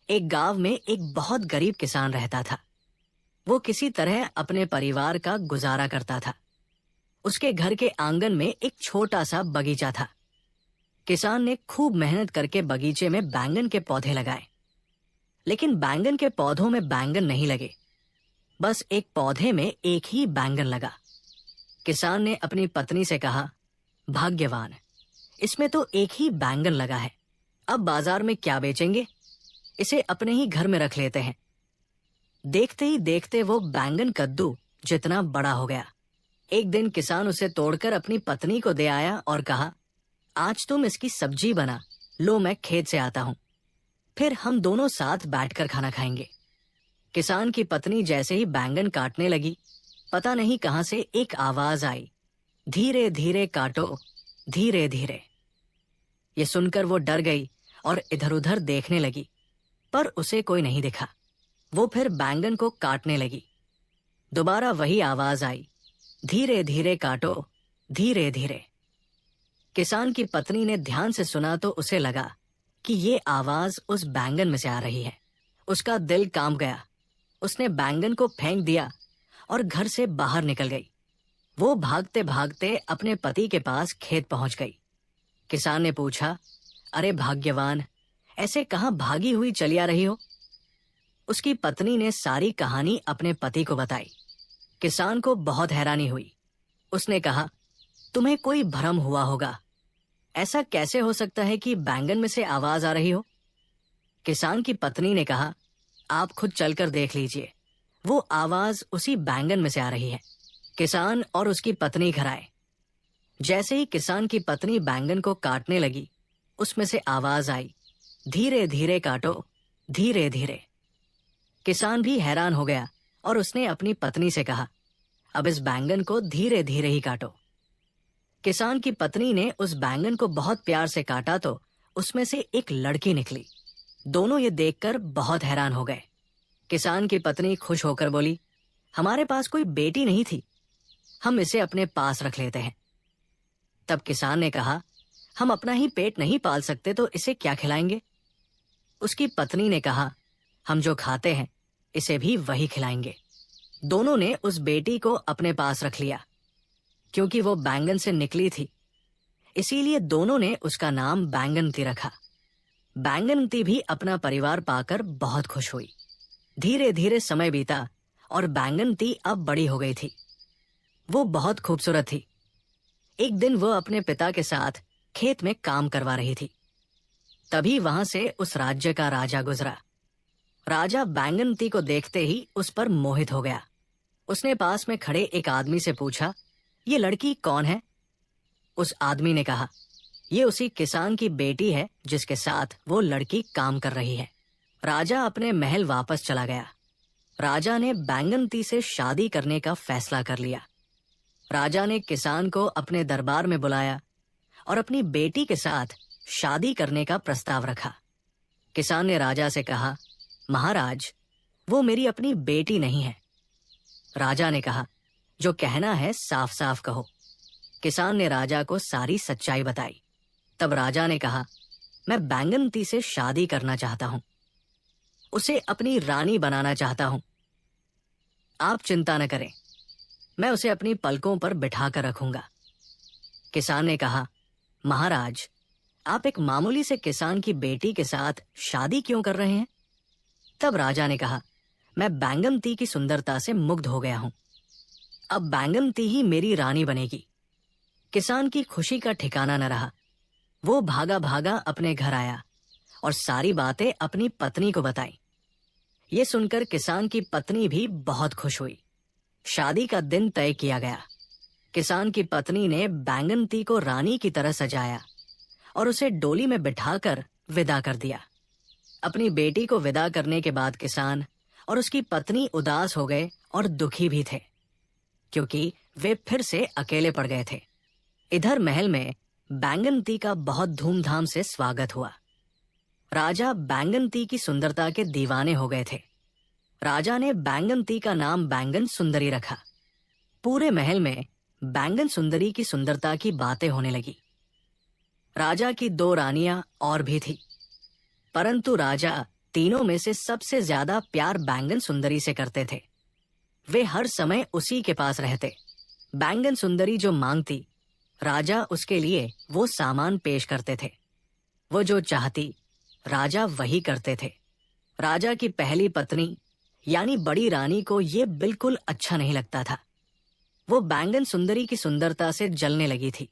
एक गांव में एक बहुत गरीब किसान रहता था। वो किसी तरह अपने परिवार का गुजारा करता था। उसके घर के आंगन में एक छोटा सा बगीचा था। किसान ने खूब मेहनत करके बगीचे में बैंगन के पौधे लगाए, लेकिन बैंगन के पौधों में बैंगन नहीं लगे। बस एक पौधे में एक ही बैंगन लगा। किसान ने अपनी पत्नी से कहा, भाग्यवान, इसमें तो एक ही बैंगन लगा है। अब बाजार में क्या बेचेंगे? इसे अपने ही घर में रख लेते हैं। देखते ही देखते वो बैंगन कद्दू जितना बड़ा हो गया। एक दिन किसान उसे तोड़कर अपनी पत्नी को दे आया और कहा, आज तुम इसकी सब्जी बना लो, मैं खेत से आता हूं, फिर हम दोनों साथ बैठकर खाना खाएंगे। किसान की पत्नी जैसे ही बैंगन काटने लगी, पता नहीं कहां से एक आवाज आई, धीरे धीरे काटो, धीरे धीरे। ये सुनकर वो डर गई और इधर उधर देखने लगी, पर उसे कोई नहीं दिखा। वो फिर बैंगन को काटने लगी। दोबारा वही आवाज आई, धीरे धीरे काटो, धीरे धीरे। किसान की पत्नी ने ध्यान से सुना तो उसे लगा कि ये आवाज उस बैंगन में से आ रही है। उसका दिल कांप गया। उसने बैंगन को फेंक दिया और घर से बाहर निकल गई। वो भागते भागते अपने पति के पास खेत पहुंच गई। किसान ने पूछा, अरे भाग्यवान, ऐसे कहां भागी हुई चली आ रही हो? उसकी पत्नी ने सारी कहानी अपने पति को बताई। किसान को बहुत हैरानी हुई। उसने कहा, तुम्हें कोई भ्रम हुआ होगा। ऐसा कैसे हो सकता है कि बैंगन में से आवाज आ रही हो? किसान की पत्नी ने कहा, आप खुद चलकर देख लीजिए, वो आवाज उसी बैंगन में से आ रही है। किसान और उसकी पत्नी घर आए। जैसे ही किसान की पत्नी बैंगन को काटने लगी, उसमें से आवाज आई, धीरे धीरे काटो, धीरे धीरे। किसान भी हैरान हो गया और उसने अपनी पत्नी से कहा, अब इस बैंगन को धीरे धीरे ही काटो। किसान की पत्नी ने उस बैंगन को बहुत प्यार से काटा तो उसमें से एक लड़की निकली। दोनों ये देखकर बहुत हैरान हो गए। किसान की पत्नी खुश होकर बोली, हमारे पास कोई बेटी नहीं थी, हम इसे अपने पास रख लेते हैं। तब किसान ने कहा, हम अपना ही पेट नहीं पाल सकते तो इसे क्या खिलाएंगे? उसकी पत्नी ने कहा, हम जो खाते हैं इसे भी वही खिलाएंगे। दोनों ने उस बेटी को अपने पास रख लिया। क्योंकि वो बैंगन से निकली थी, इसीलिए दोनों ने उसका नाम बैंगनती रखा। बैंगनती भी अपना परिवार पाकर बहुत खुश हुई। धीरे धीरे समय बीता और बैंगनती अब बड़ी हो गई थी। वो बहुत खूबसूरत थी। एक दिन वो अपने पिता के साथ खेत में काम करवा रही थी। तभी वहां से उस राज्य का राजा गुजरा। राजा बैंगनती को देखते ही उस पर मोहित हो गया। उसने पास में खड़े एक आदमी से पूछा, ये लड़की कौन है? उस आदमी ने कहा, ये उसी किसान की बेटी है जिसके साथ वो लड़की काम कर रही है। राजा अपने महल वापस चला गया। राजा ने बैंगनती से शादी करने का फैसला कर लिया। राजा ने किसान को अपने दरबार में बुलाया और अपनी बेटी के साथ शादी करने का प्रस्ताव रखा। किसान ने राजा से कहा, महाराज, वो मेरी अपनी बेटी नहीं है। राजा ने कहा, जो कहना है साफ साफ कहो। किसान ने राजा को सारी सच्चाई बताई। तब राजा ने कहा, मैं बैंगनती से शादी करना चाहता हूं, उसे अपनी रानी बनाना चाहता हूं। आप चिंता न करें, मैं उसे अपनी पलकों पर बिठाकर रखूंगा। किसान ने कहा, महाराज, आप एक मामूली से किसान की बेटी के साथ शादी क्यों कर रहे हैं? तब राजा ने कहा, मैं बैंगनती की सुंदरता से मुग्ध हो गया हूं। अब बैंगनती ही मेरी रानी बनेगी। किसान की खुशी का ठिकाना न रहा। वो भागा भागा अपने घर आया और सारी बातें अपनी पत्नी को बताई। ये सुनकर किसान की पत्नी भी बहुत खुश हुई। शादी का दिन तय किया गया। किसान की पत्नी ने बैंगनती को रानी की तरह सजाया और उसे डोली में बिठाकर विदा कर दिया। अपनी बेटी को विदा करने के बाद किसान और उसकी पत्नी उदास हो गए और दुखी भी थे, क्योंकि वे फिर से अकेले पड़ गए थे। इधर महल में बैंगनती का बहुत धूमधाम से स्वागत हुआ। राजा बैंगनती की सुंदरता के दीवाने हो गए थे। राजा ने बैंगनती का नाम बैंगन सुंदरी रखा। पूरे महल में बैंगन सुंदरी की सुंदरता की बातें होने लगी। राजा की 2 रानियां और भी थी, परंतु राजा तीनों में से सबसे ज्यादा प्यार बैंगन सुंदरी से करते थे। वे हर समय उसी के पास रहते। बैंगन सुंदरी जो मांगती, राजा उसके लिए वो सामान पेश करते थे। वो जो चाहती, राजा वही करते थे। राजा की पहली पत्नी यानी बड़ी रानी को ये बिल्कुल अच्छा नहीं लगता था। वो बैंगन सुंदरी की सुंदरता से जलने लगी थी,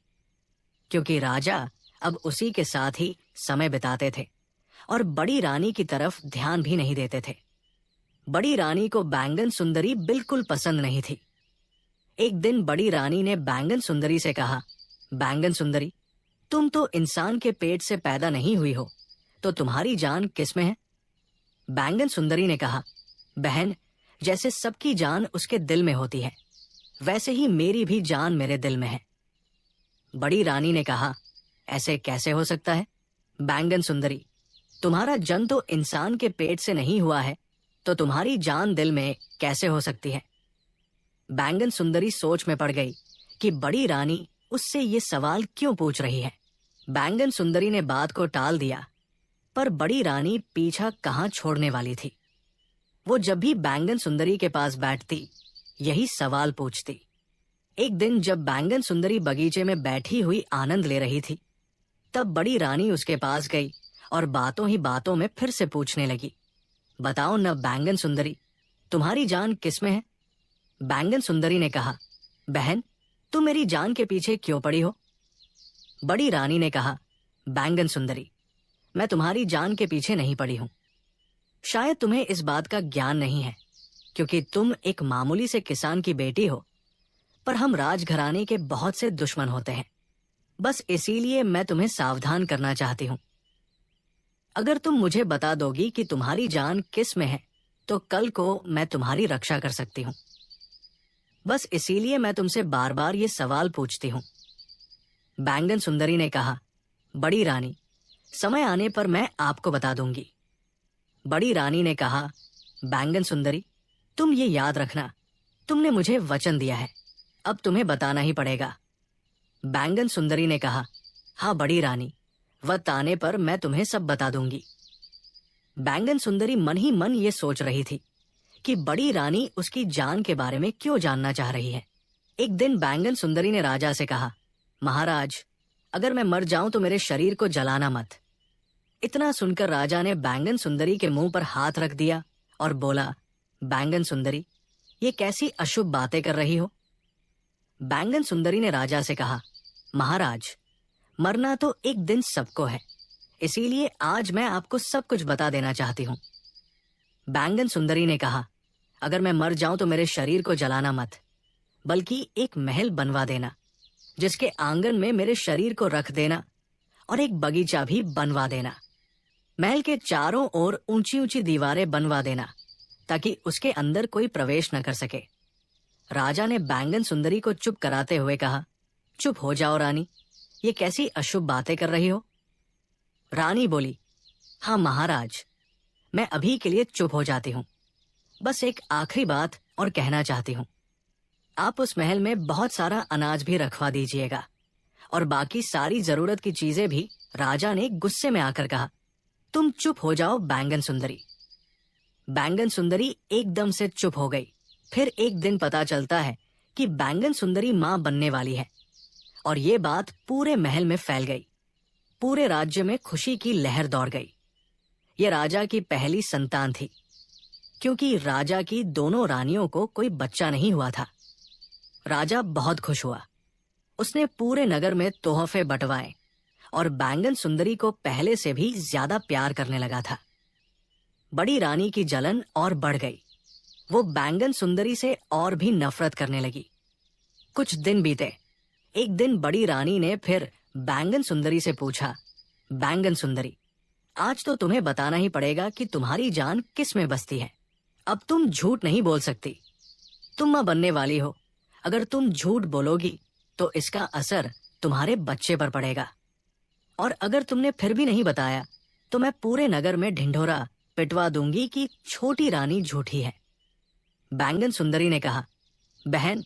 क्योंकि राजा अब उसी के साथ ही समय बिताते थे और बड़ी रानी की तरफ ध्यान भी नहीं देते थे। बड़ी रानी को बैंगन सुंदरी बिल्कुल पसंद नहीं थी। एक दिन बड़ी रानी ने बैंगन सुंदरी से कहा, बैंगन सुंदरी, तुम तो इंसान के पेट से पैदा नहीं हुई हो, तो तुम्हारी जान किस में है? बैंगन सुंदरी ने कहा, बहन, जैसे सबकी जान उसके दिल में होती है, वैसे ही मेरी भी जान मेरे दिल में है। बड़ी रानी ने कहा, ऐसे कैसे हो सकता है? बैंगन सुंदरी, तुम्हारा जन्म तो इंसान के पेट से नहीं हुआ है, तो तुम्हारी जान दिल में कैसे हो सकती है? बैंगन सुंदरी सोच में पड़ गई कि बड़ी रानी उससे ये सवाल क्यों पूछ रही है। बैंगन सुंदरी ने बात को टाल दिया, पर बड़ी रानी पीछा कहाँ छोड़ने वाली थी। वो जब भी बैंगन सुंदरी के पास बैठती, यही सवाल पूछती। एक दिन जब बैंगन सुंदरी बगीचे में बैठी हुई आनंद ले रही थी, तब बड़ी रानी उसके पास गई और बातों ही बातों में फिर से पूछने लगी, बताओ न बैंगन सुंदरी, तुम्हारी जान किसमें है? बैंगन सुंदरी ने कहा, बहन, तुम मेरी जान के पीछे क्यों पड़ी हो? बड़ी रानी ने कहा, बैंगन सुंदरी, मैं तुम्हारी जान के पीछे नहीं पड़ी हूं। शायद तुम्हें इस बात का ज्ञान नहीं है, क्योंकि तुम एक मामूली से किसान की बेटी हो, पर हम राजघराने के बहुत से दुश्मन होते हैं। बस इसीलिए मैं तुम्हें सावधान करना चाहती हूं। अगर तुम मुझे बता दोगी कि तुम्हारी जान किस में है, तो कल को मैं तुम्हारी रक्षा कर सकती हूं। बस इसीलिए मैं तुमसे बार बार ये सवाल पूछती हूं। बैंगन सुंदरी ने कहा, बड़ी रानी, समय आने पर मैं आपको बता दूंगी। बड़ी रानी ने कहा, बैंगन सुंदरी, तुम ये याद रखना, तुमने मुझे वचन दिया है, अब तुम्हें बताना ही पड़ेगा। बैंगन सुंदरी ने कहा, हाँ बड़ी रानी, वक्त आने पर मैं तुम्हें सब बता दूंगी। बैंगन सुंदरी मन ही मन ये सोच रही थी कि बड़ी रानी उसकी जान के बारे में क्यों जानना चाह रही है। एक दिन बैंगन सुंदरी ने राजा से कहा, महाराज, अगर मैं मर जाऊं तो मेरे शरीर को जलाना मत। इतना सुनकर राजा ने बैंगन सुंदरी के मुंह पर हाथ रख दिया और बोला, बैंगन सुंदरी, ये कैसी अशुभ बातें कर रही हो? बैंगन सुंदरी ने राजा से कहा, महाराज, मरना तो एक दिन सबको है, इसीलिए आज मैं आपको सब कुछ बता देना चाहती हूँ। बैंगन सुंदरी ने कहा, अगर मैं मर जाऊं तो मेरे शरीर को जलाना मत, बल्कि एक महल बनवा देना, जिसके आंगन में मेरे शरीर को रख देना और एक बगीचा भी बनवा देना। महल के चारों ओर ऊंची ऊंची दीवारें बनवा देना, ताकि उसके अंदर कोई प्रवेश न कर सके। राजा ने बैंगन सुंदरी को चुप कराते हुए कहा, चुप हो जाओ रानी, ये कैसी अशुभ बातें कर रही हो? रानी बोली, हाँ महाराज, मैं अभी के लिए चुप हो जाती हूँ। बस एक आखिरी बात और कहना चाहती हूँ। आप उस महल में बहुत सारा अनाज भी रखवा दीजिएगा और बाकी सारी जरूरत की चीजें भी। राजा ने गुस्से में आकर कहा, तुम चुप हो जाओ बैंगन सुंदरी। बैंगन सुंदरी एकदम से चुप हो गई। फिर एक दिन पता चलता है कि बैंगन सुंदरी मां बनने वाली है और ये बात पूरे महल में फैल गई। पूरे राज्य में खुशी की लहर दौड़ गई। ये राजा की पहली संतान थी, क्योंकि राजा की दोनों रानियों को कोई बच्चा नहीं हुआ था। राजा बहुत खुश हुआ। उसने पूरे नगर में तोहफे बंटवाए और बैंगन सुंदरी को पहले से भी ज्यादा प्यार करने लगा था। बड़ी रानी की जलन और बढ़ गई। वो बैंगन सुंदरी से और भी नफरत करने लगी। कुछ दिन बीते। एक दिन बड़ी रानी ने फिर बैंगन सुंदरी से पूछा, बैंगन सुंदरी, आज तो तुम्हें बताना ही पड़ेगा कि तुम्हारी जान किस में बसती है। अब तुम झूठ नहीं बोल सकती। तुम मां बनने वाली हो। अगर तुम झूठ बोलोगी तो इसका असर तुम्हारे बच्चे पर पड़ेगा, और अगर तुमने फिर भी नहीं बताया तो मैं पूरे नगर में ढिंढोरा पिटवा दूंगी कि छोटी रानी झूठी है। बैंगन सुंदरी ने कहा, बहन,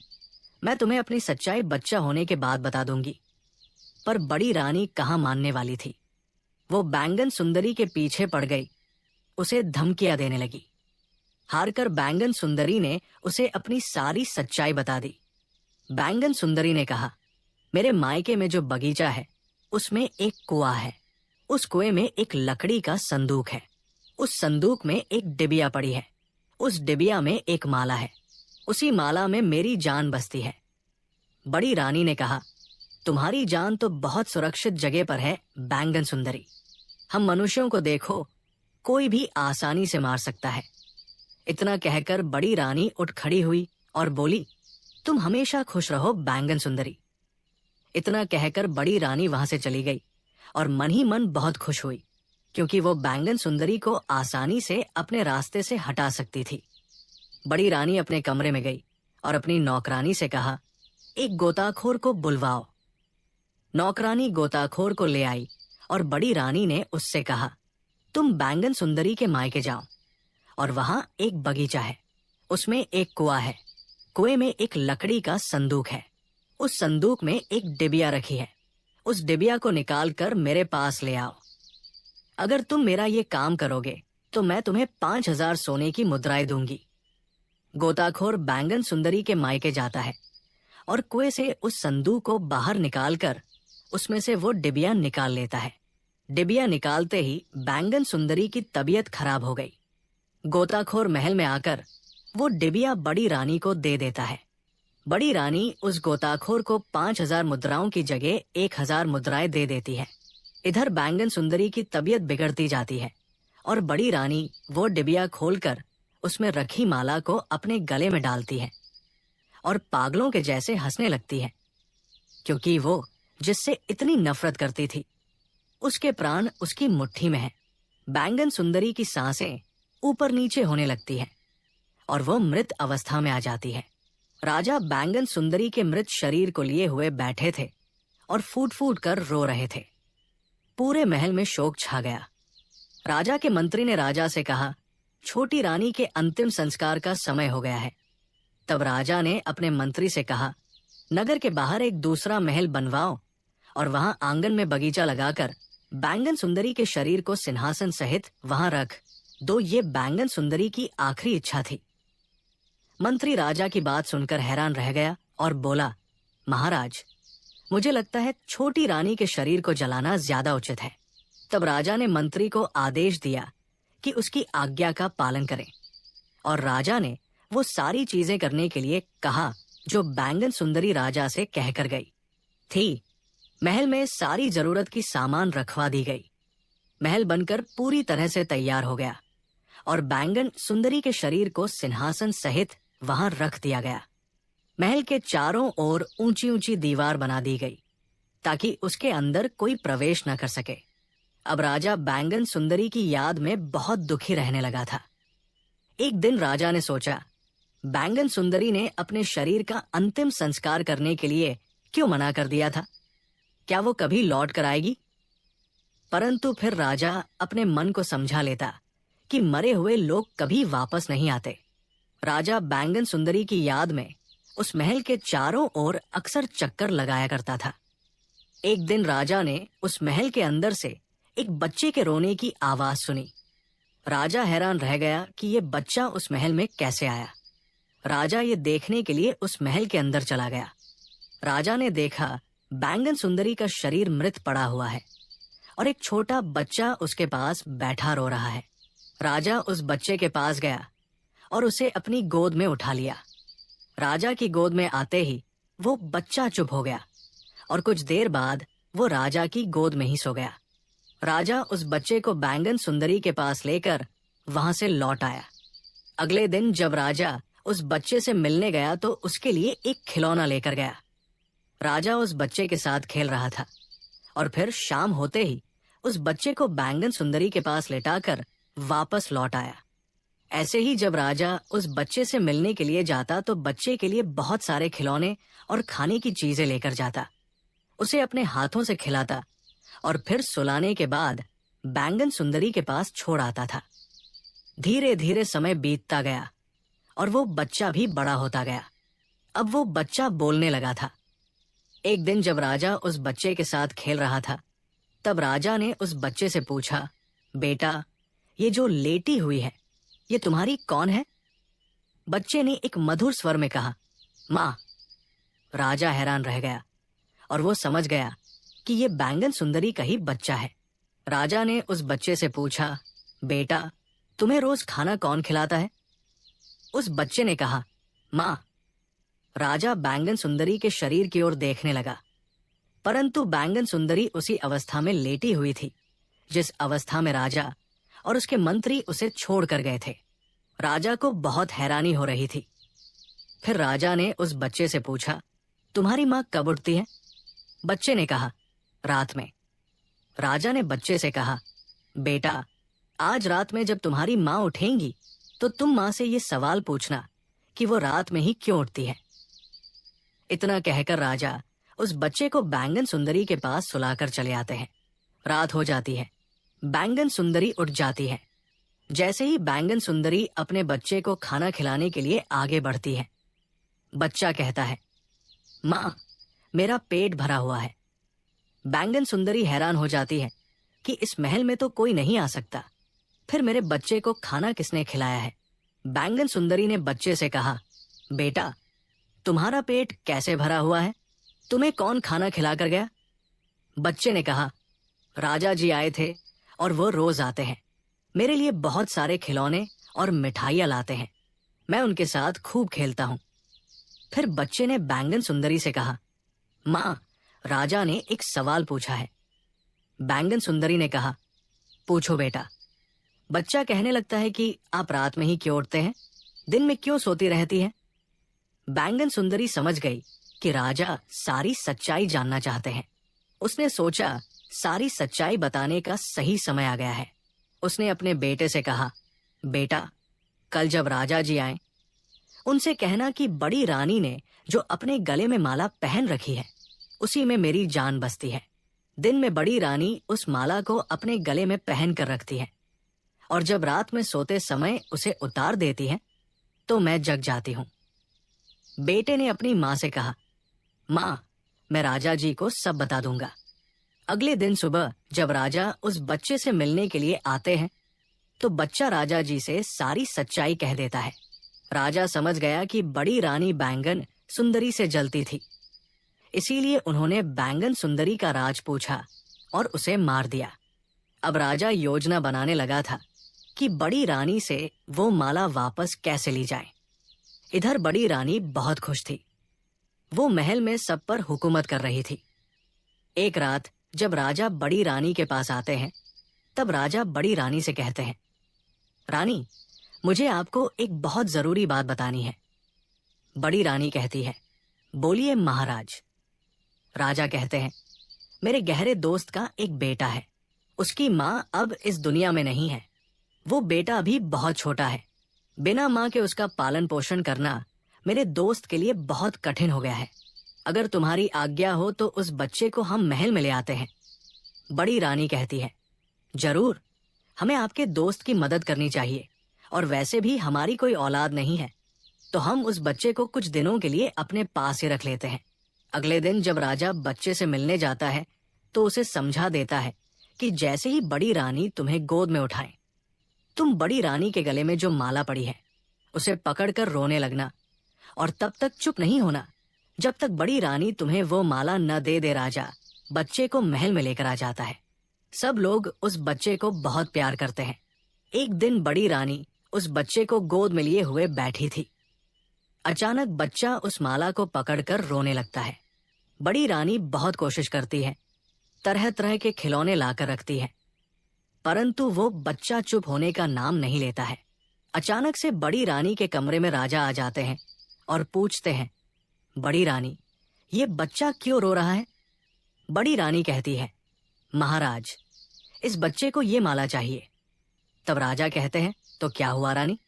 मैं तुम्हें अपनी सच्चाई बच्चा होने के बाद बता दूंगी। पर बड़ी रानी कहाँ मानने वाली थी। वो बैंगन सुंदरी के पीछे पड़ गई। उसे धमकियां देने लगी। हारकर बैंगन सुंदरी ने उसे अपनी सारी सच्चाई बता दी। बैंगन सुंदरी ने कहा, मेरे मायके में जो बगीचा है उसमें एक कुआं है। उस कुएं में एक लकड़ी का संदूक है। उस संदूक में एक डिबिया पड़ी है। उस डिबिया में एक माला है। उसी माला में मेरी जान बसती है। बड़ी रानी ने कहा, तुम्हारी जान तो बहुत सुरक्षित जगह पर है बैंगन सुंदरी। हम मनुष्यों को देखो, कोई भी आसानी से मार सकता है। इतना कहकर बड़ी रानी उठ खड़ी हुई और बोली, तुम हमेशा खुश रहो बैंगन सुंदरी। इतना कहकर बड़ी रानी वहां से चली गई और मन ही मन बहुत खुश हुई, क्योंकि वो बैंगन सुंदरी को आसानी से अपने रास्ते से हटा सकती थी। बड़ी रानी अपने कमरे में गई और अपनी नौकरानी से कहा, एक गोताखोर को बुलवाओ। नौकरानी गोताखोर को ले आई और बड़ी रानी ने उससे कहा, तुम बैंगन सुंदरी के मायके जाओ और वहां एक बगीचा है। उसमें एक कुआं है। कुएं में एक लकड़ी का संदूक है। उस संदूक में एक डिबिया रखी है। उस डिबिया को निकाल कर मेरे पास ले आओ। अगर तुम मेरा ये काम करोगे तो मैं तुम्हें 5,000 सोने की मुद्राएं दूंगी। गोताखोर बैंगन सुंदरी के मायके जाता है और कुएं से उस संदूक को बाहर निकालकर उसमें से वो डिबिया निकाल लेता है। डिबिया निकालते ही बैंगन सुंदरी की तबीयत खराब हो गई। गोताखोर महल में आकर वो डिबिया बड़ी रानी को दे देता है। बड़ी रानी उस गोताखोर को 5,000 मुद्राओं की जगह 1,000 मुद्राएं दे देती है। इधर बैंगन सुंदरी की तबीयत बिगड़ती जाती है और बड़ी रानी वो डिबिया खोलकर उसमें रखी माला को अपने गले में डालती है और पागलों के जैसे हंसने लगती है, क्योंकि वो जिससे इतनी नफरत करती थी उसके प्राण उसकी मुट्ठी में है। बैंगन सुंदरी की सांसें ऊपर नीचे होने लगती है और वो मृत अवस्था में आ जाती है। राजा बैंगन सुंदरी के मृत शरीर को लिए हुए बैठे थे और फूट फूट कर रो रहे थे। पूरे महल में शोक छा गया। राजा के मंत्री ने राजा से कहा, छोटी रानी के अंतिम संस्कार का समय हो गया है। तब राजा ने अपने मंत्री से कहा, नगर के बाहर एक दूसरा महल बनवाओ और वहां आंगन में बगीचा लगाकर बैंगन सुंदरी के शरीर को सिंहासन सहित वहां रख दो। ये बैंगन सुंदरी की आखिरी इच्छा थी। मंत्री राजा की बात सुनकर हैरान रह गया और बोला, महाराज, मुझे लगता है छोटी रानी के शरीर को जलाना ज्यादा उचित है। तब राजा ने मंत्री को आदेश दिया कि उसकी आज्ञा का पालन करें और राजा ने वो सारी चीजें करने के लिए कहा जो बैंगन सुंदरी राजा से कहकर गई थी। महल में सारी जरूरत की सामान रखवा दी गई। महल बनकर पूरी तरह से तैयार हो गया और बैंगन सुंदरी के शरीर को सिंहासन सहित वहां रख दिया गया। महल के चारों ओर ऊंची ऊंची दीवार बना दी गई ताकि उसके अंदर कोई प्रवेश न कर सके। अब राजा बैंगन सुंदरी की याद में बहुत दुखी रहने लगा था। एक दिन राजा ने सोचा, बैंगन सुंदरी ने अपने शरीर का अंतिम संस्कार करने के लिए क्यों मना कर दिया था? क्या वो कभी लौट कर आएगी? परंतु फिर राजा अपने मन को समझा लेता कि मरे हुए लोग कभी वापस नहीं आते। राजा बैंगन सुंदरी की याद में उस महल के चारों ओर अक्सर चक्कर लगाया करता था। एक दिन राजा ने उस महल के अंदर से एक बच्चे के रोने की आवाज सुनी। राजा हैरान रह गया कि ये बच्चा उस महल में कैसे आया। राजा ये देखने के लिए उस महल के अंदर चला गया। राजा ने देखा बैंगन सुंदरी का शरीर मृत पड़ा हुआ है और एक छोटा बच्चा उसके पास बैठा रो रहा है। राजा उस बच्चे के पास गया और उसे अपनी गोद में उठा लिया। राजा की गोद में आते ही वो बच्चा चुप हो गया और कुछ देर बाद वो राजा की गोद में ही सो गया। राजा उस बच्चे को बैंगन सुंदरी के पास लेकर वहां से लौट आया। अगले दिन जब राजा उस बच्चे से मिलने गया तो उसके लिए एक खिलौना लेकर गया। राजा उस बच्चे के साथ खेल रहा था और फिर शाम होते ही उस बच्चे को बैंगन सुंदरी के पास लेटाकर वापस लौट आया। ऐसे ही जब राजा उस बच्चे से मिलने के लिए जाता तो बच्चे के लिए बहुत सारे खिलौने और खाने की चीजें लेकर जाता, उसे अपने हाथों से खिलाता और फिर सुलाने के बाद बैंगन सुंदरी के पास छोड़ आता था। धीरे धीरे समय बीतता गया और वो बच्चा भी बड़ा होता गया। अब वो बच्चा बोलने लगा था। एक दिन जब राजा उस बच्चे के साथ खेल रहा था तब राजा ने उस बच्चे से पूछा, बेटा, ये जो लेटी हुई है, ये तुम्हारी कौन है? बच्चे ने एक मधुर स्वर में कहा, माँ। राजा हैरान रह गया और वो समझ गया कि ये बैंगन सुंदरी का ही बच्चा है। राजा ने उस बच्चे से पूछा, बेटा, तुम्हें रोज खाना कौन खिलाता है? उस बच्चे ने कहा, माँ। राजा बैंगन सुंदरी के शरीर की ओर देखने लगा, परंतु बैंगन सुंदरी उसी अवस्था में लेटी हुई थी जिस अवस्था में राजा और उसके मंत्री उसे छोड़कर गए थे। राजा को बहुत हैरानी हो रही थी। फिर राजा ने उस बच्चे से पूछा, तुम्हारी माँ कब उठती है? बच्चे ने कहा, रात में। राजा ने बच्चे से कहा, बेटा, आज रात में जब तुम्हारी माँ उठेंगी तो तुम माँ से ये सवाल पूछना कि वो रात में ही क्यों उठती है। इतना कहकर राजा उस बच्चे को बैंगन सुंदरी के पास सुलाकर चले आते हैं। रात हो जाती है। बैंगन सुंदरी उठ जाती है। जैसे ही बैंगन सुंदरी अपने बच्चे को खाना खिलाने के लिए आगे बढ़ती है, बच्चा कहता है, माँ, मेरा पेट भरा हुआ है। बैंगन सुंदरी हैरान हो जाती है कि इस महल में तो कोई नहीं आ सकता, फिर मेरे बच्चे को खाना किसने खिलाया है? बैंगन सुंदरी ने बच्चे से कहा, बेटा, तुम्हारा पेट कैसे भरा हुआ है? तुम्हें कौन खाना खिलाकर गया? बच्चे ने कहा, राजा जी आए थे और वो रोज आते हैं। मेरे लिए बहुत सारे खिलौने और मिठाइयाँ लाते हैं। मैं उनके साथ खूब खेलता हूँ। फिर बच्चे ने बैंगन सुंदरी से कहा, माँ, राजा ने एक सवाल पूछा है। बैंगन सुंदरी ने कहा, पूछो बेटा। बच्चा कहने लगता है कि आप रात में ही क्यों उठते हैं? दिन में क्यों सोती रहती हैं? बैंगन सुंदरी समझ गई कि राजा सारी सच्चाई जानना चाहते हैं। उसने सोचा सारी सच्चाई बताने का सही समय आ गया है। उसने अपने बेटे से कहा, बेटा, कल जब राजा जी आए उनसे कहना कि बड़ी रानी ने जो अपने गले में माला पहन रखी है उसी में मेरी जान बसती है। दिन में बड़ी रानी उस माला को अपने गले में पहन कर रखती है और जब रात में सोते समय उसे उतार देती है तो मैं जग जाती हूँ। बेटे ने अपनी माँ से कहा, माँ, मैं राजा जी को सब बता दूंगा। अगले दिन सुबह जब राजा उस बच्चे से मिलने के लिए आते हैं तो बच्चा राजा जी से सारी सच्चाई कह देता है। राजा समझ गया कि बड़ी रानी बैंगन सुंदरी से जलती थी, इसीलिए उन्होंने बैंगन सुंदरी का राज पूछा और उसे मार दिया। अब राजा योजना बनाने लगा था कि बड़ी रानी से वो माला वापस कैसे ली जाए। इधर बड़ी रानी बहुत खुश थी। वो महल में सब पर हुकूमत कर रही थी। एक रात जब राजा बड़ी रानी के पास आते हैं तब राजा बड़ी रानी से कहते हैं, रानी, मुझे आपको एक बहुत जरूरी बात बतानी है। बड़ी रानी कहती है, बोलिए महाराज। राजा कहते हैं, मेरे गहरे दोस्त का एक बेटा है। उसकी माँ अब इस दुनिया में नहीं है। वो बेटा अभी बहुत छोटा है। बिना माँ के उसका पालन पोषण करना मेरे दोस्त के लिए बहुत कठिन हो गया है। अगर तुम्हारी आज्ञा हो तो उस बच्चे को हम महल में ले आते हैं। बड़ी रानी कहती है, जरूर, हमें आपके दोस्त की मदद करनी चाहिए और वैसे भी हमारी कोई औलाद नहीं है, तो हम उस बच्चे को कुछ दिनों के लिए अपने पास ही रख लेते हैं। अगले दिन जब राजा बच्चे से मिलने जाता है तो उसे समझा देता है कि जैसे ही बड़ी रानी तुम्हें गोद में उठाए, तुम बड़ी रानी के गले में जो माला पड़ी है उसे पकड़कर रोने लगना और तब तक चुप नहीं होना जब तक बड़ी रानी तुम्हें वो माला न दे दे। राजा बच्चे को महल में लेकर आ जाता है। सब लोग उस बच्चे को बहुत प्यार करते हैं। एक दिन बड़ी रानी उस बच्चे को गोद में लिए हुए बैठी थी। अचानक बच्चा उस माला को पकड़कर रोने लगता है। बड़ी रानी बहुत कोशिश करती है, तरह तरह के खिलौने लाकर रखती है, परंतु वो बच्चा चुप होने का नाम नहीं लेता है। अचानक से बड़ी रानी के कमरे में राजा आ जाते हैं और पूछते हैं, बड़ी रानी, ये बच्चा क्यों रो रहा है? बड़ी रानी कहती है, महाराज, इस बच्चे को ये माला चाहिए। तब राजा कहते हैं, तो क्या हुआ रानी?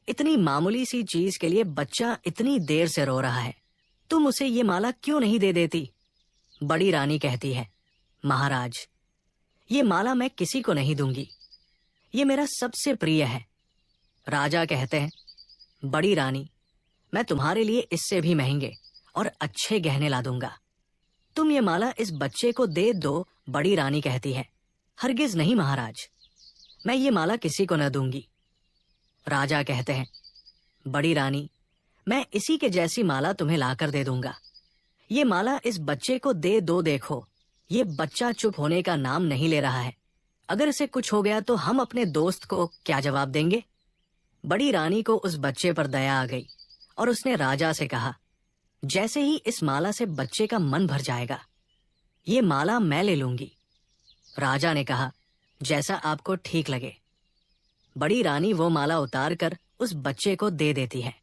इतनी मामूली सी चीज के लिए बच्चा इतनी देर से रो रहा है, तुम उसे ये माला क्यों नहीं दे देती? बड़ी रानी कहती है, महाराज, ये माला मैं किसी को नहीं दूंगी, ये मेरा सबसे प्रिय है। राजा कहते हैं, बड़ी रानी, मैं तुम्हारे लिए इससे भी महंगे और अच्छे गहने ला दूंगा, तुम ये माला इस बच्चे को दे दो। बड़ी रानी कहती है, हरगिज नहीं महाराज, मैं ये माला किसी को न दूंगी। राजा कहते हैं, बड़ी रानी, मैं इसी के जैसी माला तुम्हें लाकर दे दूंगा। ये माला इस बच्चे को दे दो। देखो, ये बच्चा चुप होने का नाम नहीं ले रहा है। अगर इसे कुछ हो गया तो हम अपने दोस्त को क्या जवाब देंगे? बड़ी रानी को उस बच्चे पर दया आ गई और उसने राजा से कहा, जैसे ही इस माला से बच्चे का मन भर जाएगा, ये माला मैं ले लूंगी। राजा ने कहा, जैसा आपको ठीक लगे। बड़ी रानी वो माला उतार कर उस बच्चे को दे देती है।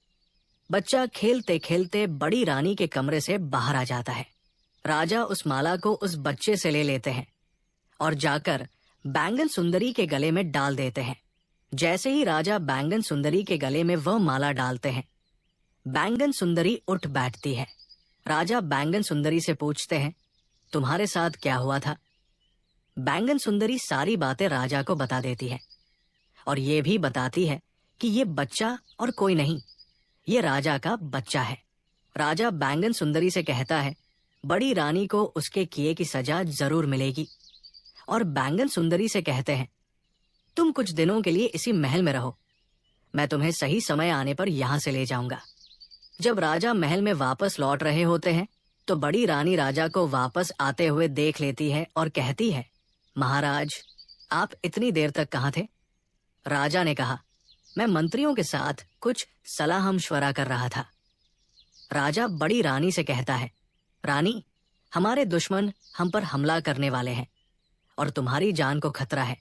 बच्चा खेलते खेलते बड़ी रानी के कमरे से बाहर आ जाता है। राजा उस माला को उस बच्चे से ले लेते हैं और जाकर बैंगन सुंदरी के गले में डाल देते हैं। जैसे ही राजा बैंगन सुंदरी के गले में वह माला डालते हैं, बैंगन सुंदरी उठ बैठती है। राजा बैंगन सुंदरी से पूछते हैं, तुम्हारे साथ क्या हुआ था? बैंगन सुंदरी सारी बातें राजा को बता देती है और ये भी बताती है कि ये बच्चा और कोई नहीं, ये राजा का बच्चा है। राजा बैंगन सुंदरी से कहता है, बड़ी रानी को उसके किए की सजा जरूर मिलेगी। और बैंगन सुंदरी से कहते हैं, तुम कुछ दिनों के लिए इसी महल में रहो, मैं तुम्हें सही समय आने पर यहां से ले जाऊंगा। जब राजा महल में वापस लौट रहे होते हैं तो बड़ी रानी राजा को वापस आते हुए देख लेती है और कहती है, महाराज, आप इतनी देर तक कहाँ थे? राजा ने कहा, मैं मंत्रियों के साथ कुछ सलाह मशवरा कर रहा था। राजा बड़ी रानी से कहता है, रानी, हमारे दुश्मन हम पर हमला करने वाले हैं और तुम्हारी जान को खतरा है।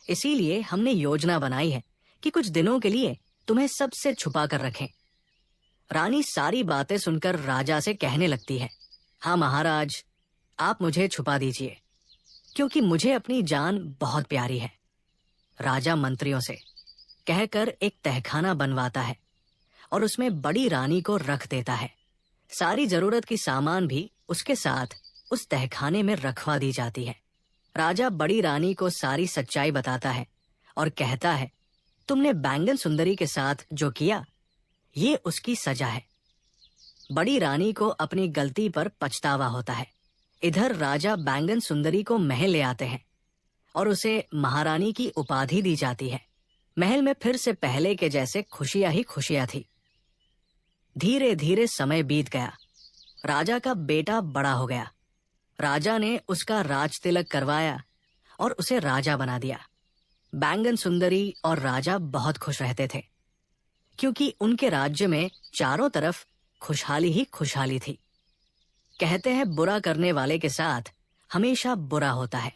इसीलिए हमने योजना बनाई है कि कुछ दिनों के लिए तुम्हें सबसे छुपा कर रखें। रानी सारी बातें सुनकर राजा से कहने लगती है, हाँ महाराज, आप मुझे छुपा दीजिए, क्योंकि मुझे अपनी जान बहुत प्यारी है। राजा मंत्रियों से कहकर एक तहखाना बनवाता है और उसमें बड़ी रानी को रख देता है। सारी जरूरत की सामान भी उसके साथ उस तहखाने में रखवा दी जाती है। राजा बड़ी रानी को सारी सच्चाई बताता है और कहता है, तुमने बैंगन सुंदरी के साथ जो किया, ये उसकी सजा है। बड़ी रानी को अपनी गलती पर पछतावा होता है। इधर राजा बैंगन सुंदरी को महल ले आते हैं और उसे महारानी की उपाधि दी जाती है। महल में फिर से पहले के जैसे खुशियां ही खुशियां थी। धीरे धीरे समय बीत गया। राजा का बेटा बड़ा हो गया। राजा ने उसका राज तिलक करवाया और उसे राजा बना दिया। बैंगन सुंदरी और राजा बहुत खुश रहते थे, क्योंकि उनके राज्य में चारों तरफ खुशहाली ही खुशहाली थी। कहते हैं, बुरा करने वाले के साथ हमेशा बुरा होता है।